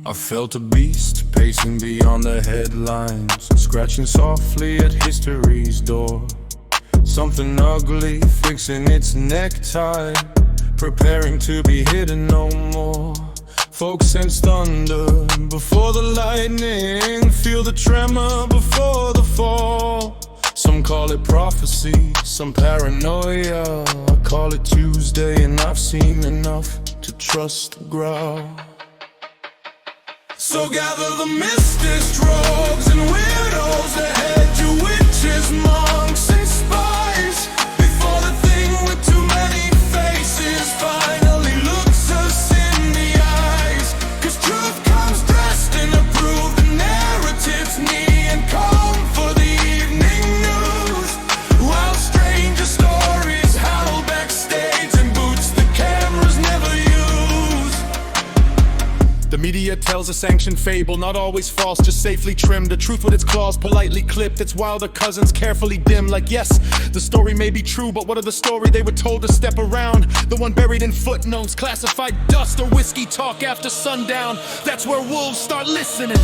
I felt a beast pacing beyond the headlines, scratching softly at history's door. Something ugly fixing its necktie, preparing to be hidden no more. Folks sense thunder before the lightning, feel the tremor before the fall. Some call it prophecy, some paranoia. I call it Tuesday, and I've seen enough to trust the growl. So gather the mystics, rogues and weirdos, the hedge, witches, monks and spies, before the thing with too many faces finally looks us in the eyes. Cause truth comes dressed in approved narratives, knee and comb for the evening news, while stranger stories howl backstage in boots the cameras never use. The media tells a sanctioned fable, not always false, just safely trimmed. The truth with its claws politely clipped, its wilder cousins carefully dimmed. Like yes, the story may be true, but what of the story they were told to step around? The one buried in footnotes, classified dust, or whiskey talk after sundown. That's where wolves start listening.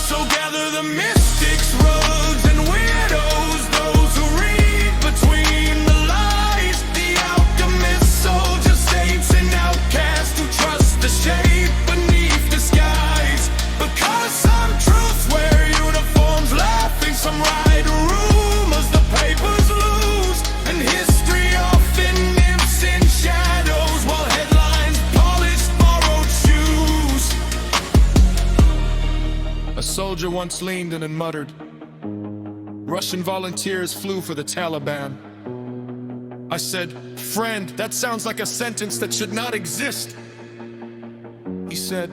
So gather the mystics, rogues and weirdos, those who read between the lies, the alchemists, soldiers, saints and outcasts who trust the shape beneath disguise. Because some truths wear uniforms, laughing, some ride rumors the papers lose, and history often nimps in shadows, while headlines polish borrowed shoes. A soldier once leaned in and muttered, Russian volunteers flew for the Taliban. I said, friend, that sounds like a sentence that should not exist. He said,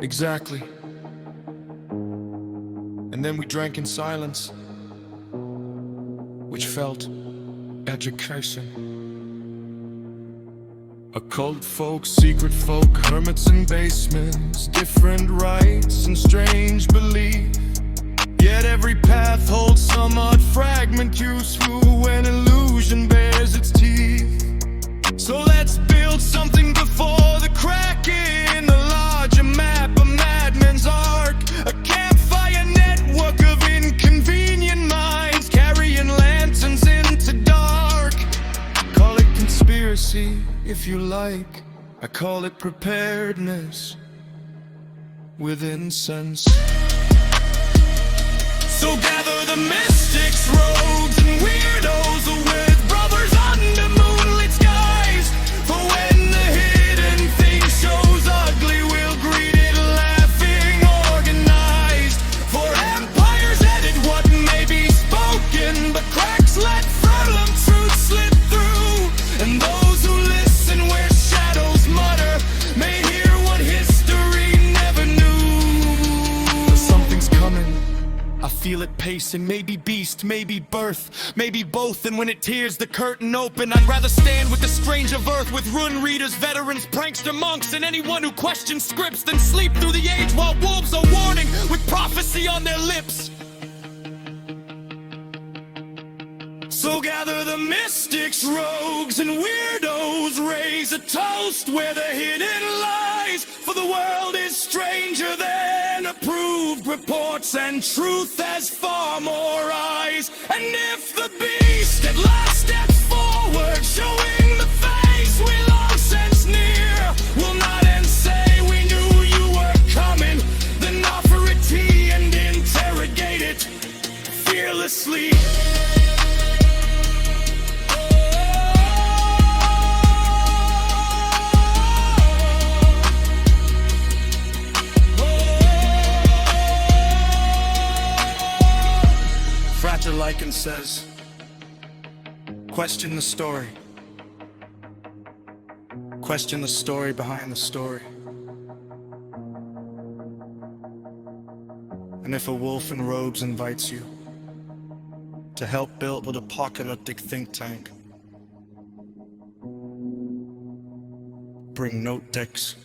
exactly. And then we drank in silence, which felt education. Occult folk, secret folk, hermits in basements, different rites and strange belief. Yet every path holds some odd fragment useful when illusion bears its teeth. So let's build something before the crack in the larger map, a madman's arc, a campfire network of inconvenient minds carrying lanterns into dark. Call it conspiracy if you like, I call it preparedness with incense. So gather the mystics, rogues and weirdos, with brothers under moonlit skies. For when the hidden thing shows ugly, we'll greet it laughing, organized. For empires edit what may be spoken, but cracks let furlong truth slip through. And those who listen where shadows mutter may hear what history never knew. Something's coming, I feel it pacing, maybe beast, maybe birth, maybe both. And when it tears the curtain open, I'd rather stand with the strange of earth, with rune readers, veterans, prankster monks, and anyone who questions scripts, than sleep through the age while wolves are warning with prophecy on their lips. So gather the mystics, rogues and weirdos, raise a toast where the hidden lies. For the world is stranger than approved reports, and truth has far more eyes. And if the beast at last steps forward, showing the face we long since near, will not and say we knew you were coming, then offer it tea and interrogate it fearlessly. Lycan says, question the story. Question the story behind the story. And if a wolf in robes invites you to help build an apocalyptic think tank, bring note decks.